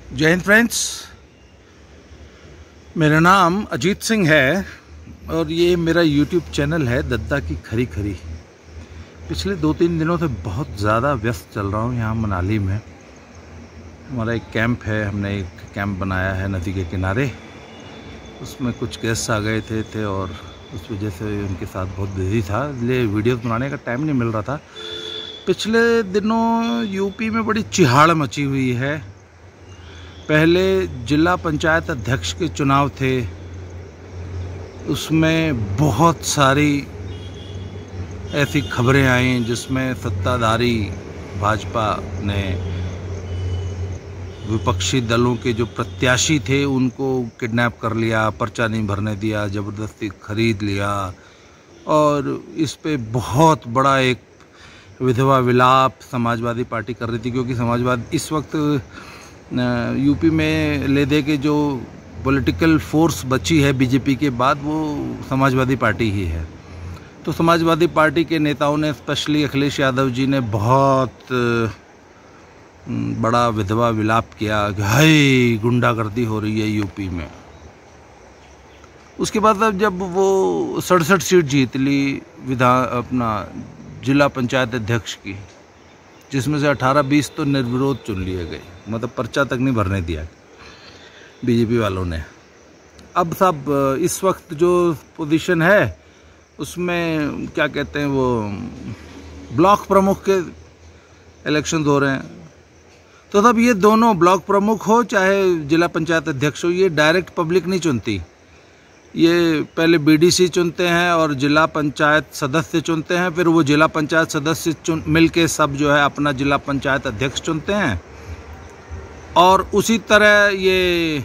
जय हिंद फ्रेंड्स, मेरा नाम अजीत सिंह है और ये मेरा YouTube चैनल है दद्दा की खरी खरी। पिछले 2-3 दिनों से बहुत ज़्यादा व्यस्त चल रहा हूँ। यहाँ मनाली में हमारा एक कैंप है, हमने एक कैंप बनाया है नदी के किनारे। उसमें कुछ गेस्ट आ गए थे और उस वजह से उनके साथ बहुत बिजी था, इसलिए वीडियोस बनाने का टाइम नहीं मिल रहा था। पिछले दिनों यूपी में बड़ी चिहाड़ मची हुई है। पहले जिला पंचायत अध्यक्ष के चुनाव थे, उसमें बहुत सारी ऐसी खबरें आईं जिसमें सत्ताधारी भाजपा ने विपक्षी दलों के जो प्रत्याशी थे उनको किडनैप कर लिया, पर्चा नहीं भरने दिया, ज़बरदस्ती खरीद लिया। और इस पे बहुत बड़ा एक विधवा विलाप समाजवादी पार्टी कर रही थी, क्योंकि समाजवाद इस वक्त यूपी में ले दे के जो पॉलिटिकल फोर्स बची है बीजेपी के बाद, वो समाजवादी पार्टी ही है। तो समाजवादी पार्टी के नेताओं ने, स्पेशली अखिलेश यादव जी ने बहुत बड़ा विधवा विलाप किया कि हाय गुंडागर्दी हो रही है यूपी में। उसके बाद अब जब वो 67 सीट जीत ली जिला पंचायत अध्यक्ष की, जिसमें से 18-20 तो निर्विरोध चुन लिए गए, मतलब पर्चा तक नहीं भरने दिया बीजेपी वालों ने। अब सब इस वक्त जो पोजीशन है उसमें क्या कहते हैं, वो ब्लॉक प्रमुख के इलेक्शन हो रहे हैं। तो तब ये दोनों, ब्लॉक प्रमुख हो चाहे जिला पंचायत अध्यक्ष हो, ये डायरेक्ट पब्लिक नहीं चुनती। ये पहले बीडीसी चुनते हैं और जिला पंचायत सदस्य चुनते हैं, फिर वो जिला पंचायत सदस्य मिल के सब जो है अपना जिला पंचायत अध्यक्ष चुनते हैं। और उसी तरह ये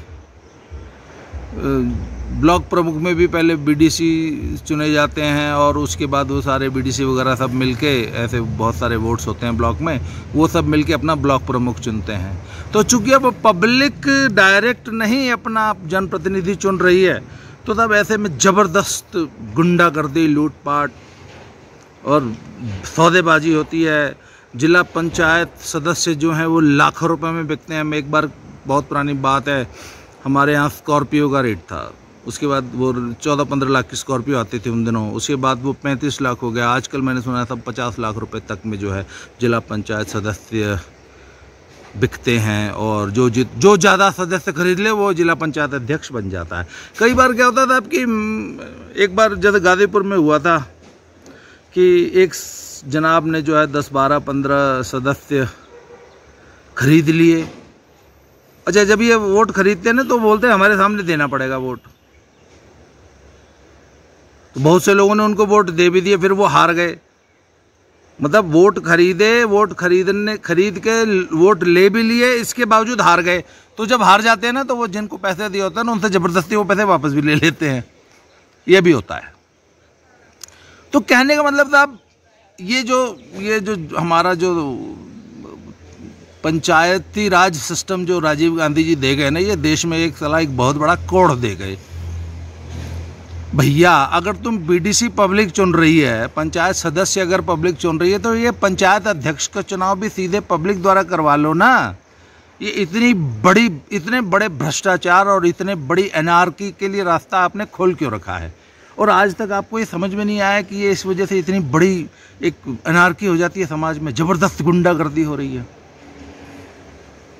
ब्लॉक प्रमुख में भी पहले बीडीसी चुने जाते हैं और उसके बाद वो सारे बीडीसी वगैरह सब मिलके, ऐसे बहुत सारे वोट्स होते हैं ब्लॉक में, वो सब मिलके अपना ब्लॉक प्रमुख चुनते हैं। तो चूंकि अब पब्लिक डायरेक्ट नहीं अपना जनप्रतिनिधि चुन रही है, तो तब ऐसे में ज़बरदस्त गुंडागर्दी, लूटपाट और सौदेबाजी होती है। जिला पंचायत सदस्य जो हैं वो लाखों रुपए में बिकते हैं। एक बार, बहुत पुरानी बात है, हमारे यहाँ स्कॉर्पियो का रेट था, उसके बाद वो 14-15 लाख की स्कॉर्पियो आती थी उन दिनों, उसके बाद वो 35 लाख हो गया। आजकल मैंने सुना था 50 लाख रुपए तक में जो है जिला पंचायत सदस्य बिकते हैं, और जो ज़्यादा सदस्य खरीद ले वो जिला पंचायत अध्यक्ष बन जाता है। कई बार क्या होता था आपकी, एक बार जब गाजीपुर में हुआ था कि एक जनाब ने जो है 10-12-15 सदस्य खरीद लिए। अच्छा, जब ये वोट खरीदते हैं ना तो बोलते हैं हमारे सामने देना पड़ेगा वोट। तो बहुत से लोगों ने उनको वोट दे भी दिए, फिर वो हार गए। मतलब वोट खरीद के वोट ले भी लिए, इसके बावजूद हार गए। तो जब हार जाते हैं ना, तो वो जिनको पैसे दिए होते हैं ना, उनसे ज़बरदस्ती वो पैसे वापस भी ले लेते हैं। ये भी होता है। तो कहने का मतलब साहब, ये जो हमारा जो पंचायती राज सिस्टम जो राजीव गांधी जी दे गए ना, ये देश में एक बहुत बड़ा कोड़ दे गए। भैया, अगर तुम बीडीसी पब्लिक चुन रही है, पंचायत सदस्य अगर पब्लिक चुन रही है, तो ये पंचायत अध्यक्ष का चुनाव भी सीधे पब्लिक द्वारा करवा लो ना। ये इतने बड़े भ्रष्टाचार और इतने बड़ी एनार्की के लिए रास्ता आपने खोल क्यों रखा है? और आज तक आपको ये समझ में नहीं आया कि ये इस वजह से इतनी बड़ी एक एनार्की हो जाती है समाज में, ज़बरदस्त गुंडागर्दी हो रही है।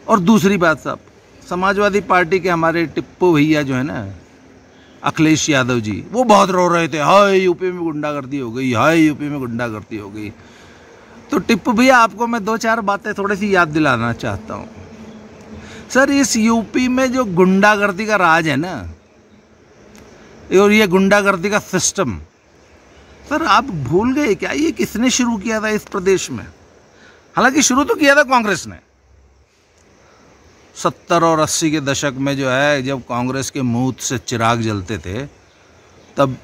और दूसरी बात साहब, समाजवादी पार्टी के हमारे टिप्पू भैया जो है ना, अखिलेश यादव जी, वो बहुत रो रहे थे, हाय यूपी में गुंडागर्दी हो गई, हाय यूपी में गुंडागर्दी हो गई। तो टिप्पू भैया, आपको मैं 2-4 बातें थोड़ी सी याद दिलाना चाहता हूँ। सर, इस यूपी में जो गुंडागर्दी का राज है ना, और ये गुंडागर्दी का सिस्टम, सर आप भूल गए क्या ये किसने शुरू किया था इस प्रदेश में? हालांकि शुरू तो किया था कांग्रेस ने 70 और 80 के दशक में, जो है जब कांग्रेस के मुंह से चिराग जलते थे, तब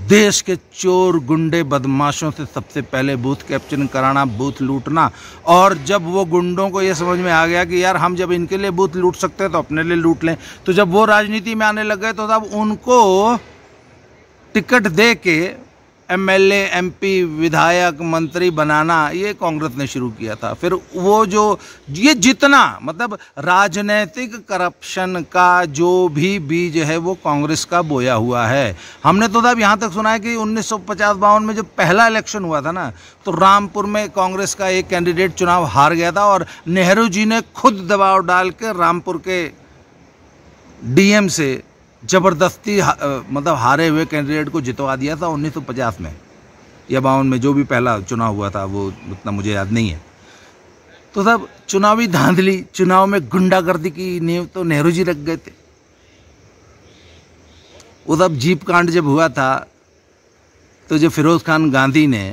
देश के चोर गुंडे बदमाशों से सबसे पहले बूथ कैप्चरिंग कराना, बूथ लूटना। और जब वो गुंडों को ये समझ में आ गया कि यार हम जब इनके लिए बूथ लूट सकते हैं तो अपने लिए लूट लें, तो जब वो राजनीति में आने लग गए, तो तब उनको टिकट दे के एमएलए, एमपी, विधायक, मंत्री बनाना ये कांग्रेस ने शुरू किया था। फिर वो जो ये जितना मतलब राजनीतिक करप्शन का जो भी बीज है वो कांग्रेस का बोया हुआ है। हमने तो तब यहाँ तक सुना है कि 1950-52 में जब पहला इलेक्शन हुआ था ना, तो रामपुर में कांग्रेस का एक कैंडिडेट चुनाव हार गया था और नेहरू जी ने खुद दबाव डाल के रामपुर के डीएम से जबरदस्ती मतलब हारे हुए कैंडिडेट को जितवा दिया था 1950 में या 52 में, जो भी पहला चुनाव हुआ था वो उतना मुझे याद नहीं है। तो तब चुनावी धांधली, चुनाव में गुंडागर्दी की नींव तो नेहरू जी रख गए थे। वो तब जीप कांड जब हुआ था तो जब फिरोज खान गांधी ने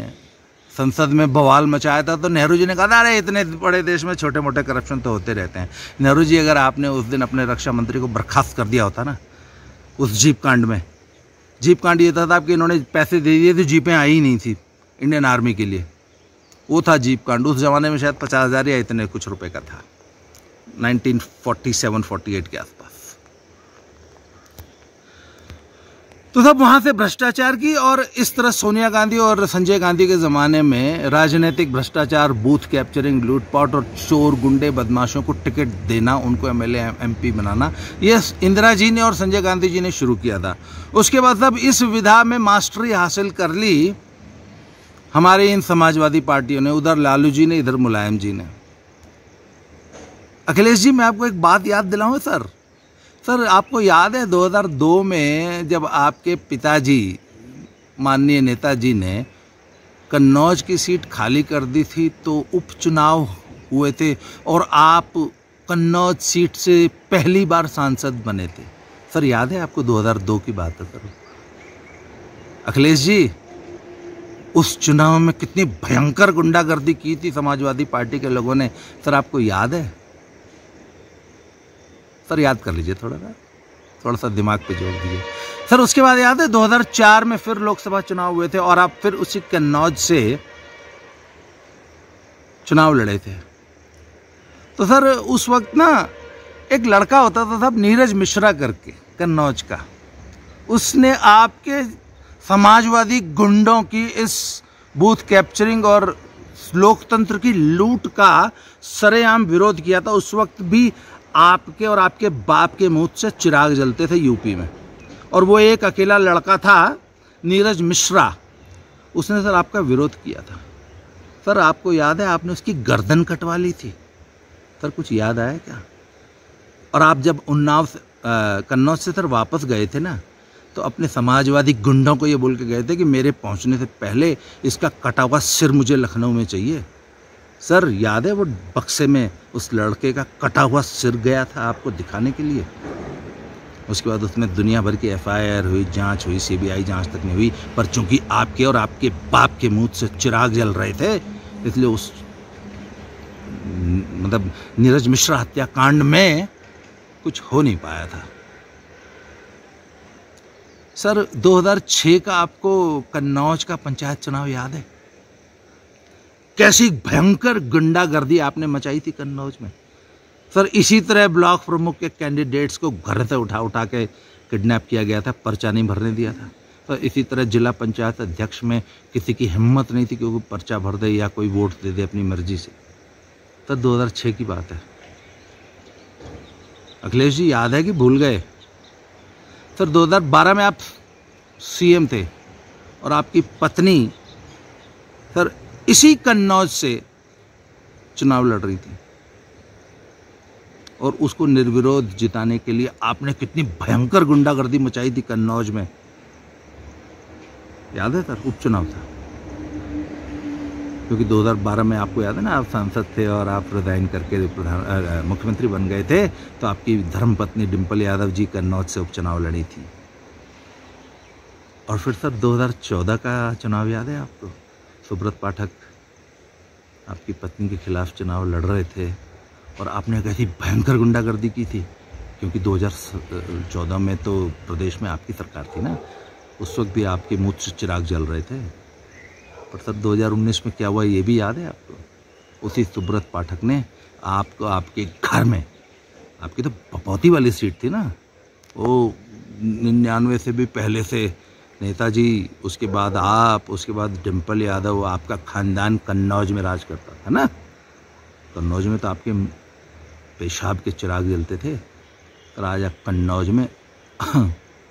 संसद में बवाल मचाया था तो नेहरू जी ने कहा था अरे इतने बड़े देश में छोटे मोटे करप्शन तो होते रहते हैं। नेहरू जी, अगर आपने उस दिन अपने रक्षा मंत्री को बर्खास्त कर दिया होता ना उस जीप कांड में, जीप कांड ये था कि इन्होंने पैसे दे दिए तो जीपें आई ही नहीं थी इंडियन आर्मी के लिए, वो था जीप कांड। उस ज़माने में शायद 50,000 या इतने कुछ रुपए का था, 1947-48 के आसपास। तो तब वहाँ से भ्रष्टाचार की, और इस तरह सोनिया गांधी और संजय गांधी के ज़माने में राजनीतिक भ्रष्टाचार, बूथ कैप्चरिंग, लूटपाट और चोर गुंडे बदमाशों को टिकट देना, उनको एमएलए एमपी बनाना, ये इंदिरा जी ने और संजय गांधी जी ने शुरू किया था। उसके बाद तब इस विधा में मास्टरी हासिल कर ली हमारे इन समाजवादी पार्टियों ने, उधर लालू जी ने, इधर मुलायम जी ने। अखिलेश जी, मैं आपको एक बात याद दिलाऊं सर, आपको याद है 2002 में जब आपके पिताजी माननीय नेताजी ने कन्नौज की सीट खाली कर दी थी तो उपचुनाव हुए थे और आप कन्नौज सीट से पहली बार सांसद बने थे। सर याद है आपको? 2002 की बात है सर। अखिलेश जी, उस चुनाव में कितनी भयंकर गुंडागर्दी की थी समाजवादी पार्टी के लोगों ने, सर आपको याद है? सर याद कर लीजिए, थोड़ा सा दिमाग पे जोर दीजिए सर। उसके बाद याद है 2004 में फिर लोकसभा चुनाव हुए थे और आप फिर उसी कन्नौज से चुनाव लड़े थे। तो सर उस वक्त ना एक लड़का होता था नीरज मिश्रा करके, कन्नौज का, उसने आपके समाजवादी गुंडों की इस बूथ कैप्चरिंग और लोकतंत्र की लूट का सरेआम विरोध किया था। उस वक्त भी आपके और आपके बाप के मुंह से चिराग जलते थे यूपी में, और वो एक अकेला लड़का था नीरज मिश्रा, उसने सर आपका विरोध किया था। सर आपको याद है आपने उसकी गर्दन कटवा ली थी? सर कुछ याद आया क्या? और आप जब उन्नाव से कन्नौज से सर वापस गए थे ना, तो अपने समाजवादी गुंडों को ये बोल के गए थे कि मेरे पहुंचने से पहले इसका कटा हुआ सिर मुझे लखनऊ में चाहिए। सर याद है वो बक्से में उस लड़के का कटा हुआ सिर गया था आपको दिखाने के लिए। उसके बाद उसमें दुनिया भर की एफआईआर हुई, जांच हुई, सीबीआई जांच तक नहीं हुई, पर चूंकि आपके और आपके बाप के मुंह से चिराग जल रहे थे, इसलिए उस मतलब नीरज मिश्रा हत्याकांड में कुछ हो नहीं पाया था। सर 2006 का आपको कन्नौज का पंचायत चुनाव याद है? कैसी भयंकर गुंडागर्दी आपने मचाई थी कन्नौज में। सर इसी तरह ब्लॉक प्रमुख के कैंडिडेट्स को घर से उठा के किडनैप किया गया था, पर्चा नहीं भरने दिया था। तो इसी तरह जिला पंचायत अध्यक्ष में किसी की हिम्मत नहीं थी कि वो पर्चा भर दे या कोई वोट दे दे अपनी मर्जी से। तो 2006 की बात है। अखिलेश जी याद है कि भूल गए? सर 2012 में आप सीएम थे और आपकी पत्नी सर इसी कन्नौज से चुनाव लड़ रही थी, और उसको निर्विरोध जिताने के लिए आपने कितनी भयंकर गुंडागर्दी मचाई थी कन्नौज में। याद है सर? उपचुनाव था, क्योंकि 2012 में आपको याद है ना, आप सांसद थे और आप रिजाइन करके मुख्यमंत्री बन गए थे, तो आपकी धर्मपत्नी डिंपल यादव जी कन्नौज से उपचुनाव लड़ी थी। और फिर सर 2014 का चुनाव याद है आपको? सुब्रत पाठक आपकी पत्नी के खिलाफ चुनाव लड़ रहे थे और आपने कैसी भयंकर गुंडागर्दी की थी, क्योंकि 2014 में तो प्रदेश में आपकी सरकार थी ना, उस वक्त भी आपके मुंह से चिराग जल रहे थे। पर सर 2019 में क्या हुआ ये भी याद है आपको? उसी सुब्रत पाठक ने आपको आपके घर में, आपकी तो पपौती वाली सीट थी ना, वो 99 से भी पहले से नेताजी, उसके बाद आप, उसके बाद डिम्पल यादव, आपका खानदान कन्नौज में राज करता था ना। कन्नौज में तो आपके पेशाब के चिराग जलते थे, और आज आप कन्नौज में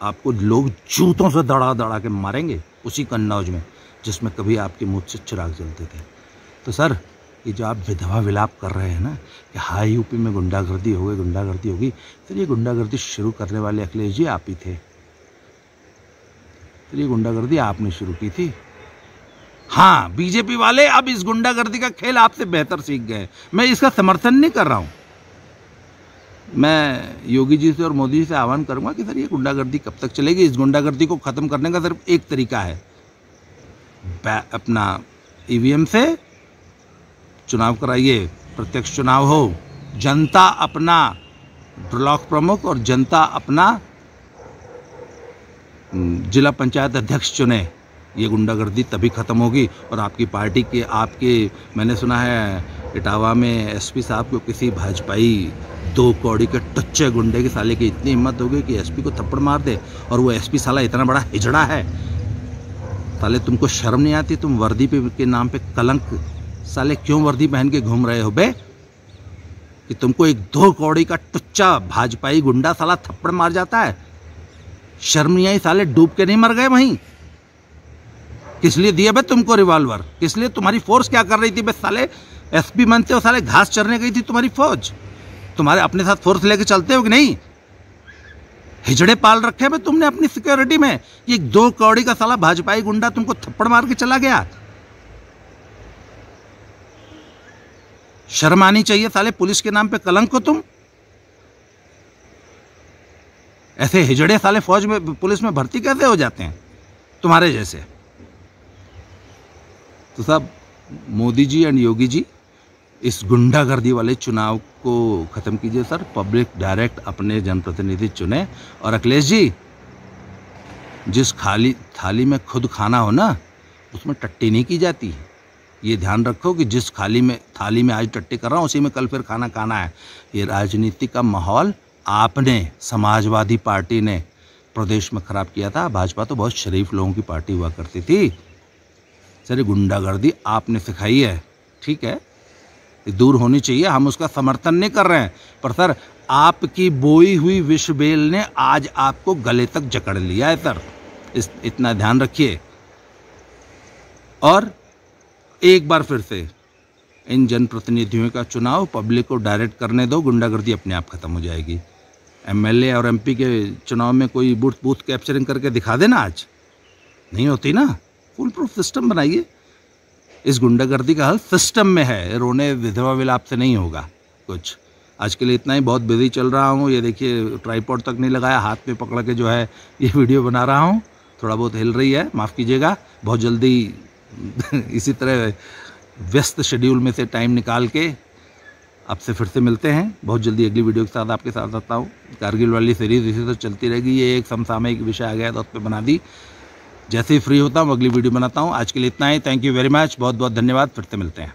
आपको लोग जूतों से दड़ा दड़ा के मारेंगे, उसी कन्नौज में जिसमें कभी आपके मुंह से चिराग जलते थे। तो सर, ये जो आप विधवा विलाप कर रहे हैं ना कि हाँ यूपी में गुंडागर्दी हो गई, गुंडागर्दी होगी, तो ये गुंडागर्दी शुरू करने वाले अखिलेश जी आप ही थे। तो ये गुंडागर्दी आपने शुरू की थी। हाँ, बीजेपी वाले अब इस गुंडागर्दी का खेल आपसे बेहतर सीख गए। मैं इसका समर्थन नहीं कर रहा हूं। मैं योगी जी से और मोदी जी से आह्वान करूंगा कि सर ये गुंडागर्दी कब तक चलेगी। इस गुंडागर्दी को खत्म करने का सिर्फ एक तरीका है, अपना ईवीएम से चुनाव कराइए, प्रत्यक्ष चुनाव हो, जनता अपना ब्लॉक प्रमुख और जनता अपना जिला पंचायत अध्यक्ष चुने। ये गुंडागर्दी तभी खत्म होगी। और आपकी पार्टी के मैंने सुना है इटावा में एसपी साहब को किसी भाजपाई 2 कौड़ी के टच्चे गुंडे के साले की इतनी हिम्मत हो गई कि एसपी को थप्पड़ मार दे, और वो एसपी साला इतना बड़ा हिजड़ा है। साले तुमको शर्म नहीं आती? तुम वर्दी के नाम पे कलंक, साले क्यों वर्दी पहन के घूम रहे हो बे? कि तुमको एक 2 कौड़ी का टुच्चा भाजपाई गुंडा साला थप्पड़ मार जाता है, शर्म नहीं आई? साले डूब के नहीं मर गए वहीं? किस लिए दिया बे तुमको रिवॉल्वर? किस लिए? तुम्हारी फोर्स क्या कर रही थी बे साले? एसपी बनते हो साले, घास चरने गई थी तुम्हारी फौज। तुम्हारे अपने साथ फोर्स लेके चलते हो कि नहीं? हिजड़े पाल रखे बे तुमने अपनी सिक्योरिटी में। ये 2 कौड़ी का साला भाजपाई गुंडा तुमको थप्पड़ मार के चला गया। शर्म आनी चाहिए साले, पुलिस के नाम पे कलंक हो तुम। ऐसे हिजड़े साले फौज में, पुलिस में भर्ती कैसे हो जाते हैं तुम्हारे जैसे? तो सब मोदी जी एंड योगी जी, इस गुंडागर्दी वाले चुनाव को खत्म कीजिए सर। पब्लिक डायरेक्ट अपने जनप्रतिनिधि चुने। और अखिलेश जी, जिस खाली थाली में खुद खाना हो ना, उसमें टट्टी नहीं की जाती। ये ध्यान रखो कि जिस थाली में आज टट्टी कर रहा हूँ, उसी में कल फिर खाना खाना है। ये राजनीति का माहौल आपने, समाजवादी पार्टी ने प्रदेश में खराब किया था। भाजपा तो बहुत शरीफ लोगों की पार्टी हुआ करती थी। सर, गुंडागर्दी आपने सिखाई है, ठीक है, दूर होनी चाहिए, हम उसका समर्थन नहीं कर रहे हैं। पर सर, आपकी बोई हुई विष बेल ने आज आपको गले तक जकड़ लिया है सर, इतना ध्यान रखिए। और एक बार फिर से इन जनप्रतिनिधियों का चुनाव पब्लिक को डायरेक्ट करने दो, गुंडागर्दी अपने आप खत्म हो जाएगी। एमएलए और एमपी के चुनाव में कोई बूथ कैप्चरिंग करके दिखा देना, आज नहीं होती ना। फुल प्रूफ सिस्टम बनाइए। इस गुंडागर्दी का हल सिस्टम में है, रोने विधवा विलाप से नहीं होगा कुछ। आज के लिए इतना ही, बहुत बिजी चल रहा हूँ। ये देखिए, ट्राइपॉड तक नहीं लगाया, हाथ में पकड़ के जो है ये वीडियो बना रहा हूँ। थोड़ा बहुत हिल रही है, माफ़ कीजिएगा। बहुत जल्दी इसी तरह व्यस्त शेड्यूल में से टाइम निकाल के आपसे फिर से मिलते हैं। बहुत जल्दी अगली वीडियो के साथ आपके साथ आता हूँ। कारगिल वाली सीरीज़ इसी तो चलती रहेगी। ये एक समसामयिक विषय आ गया तो उस पर बना दी। जैसे ही फ्री होता हूँ अगली वीडियो बनाता हूँ। आज के लिए इतना ही। थैंक यू वेरी मच, बहुत बहुत धन्यवाद। फिर से मिलते हैं।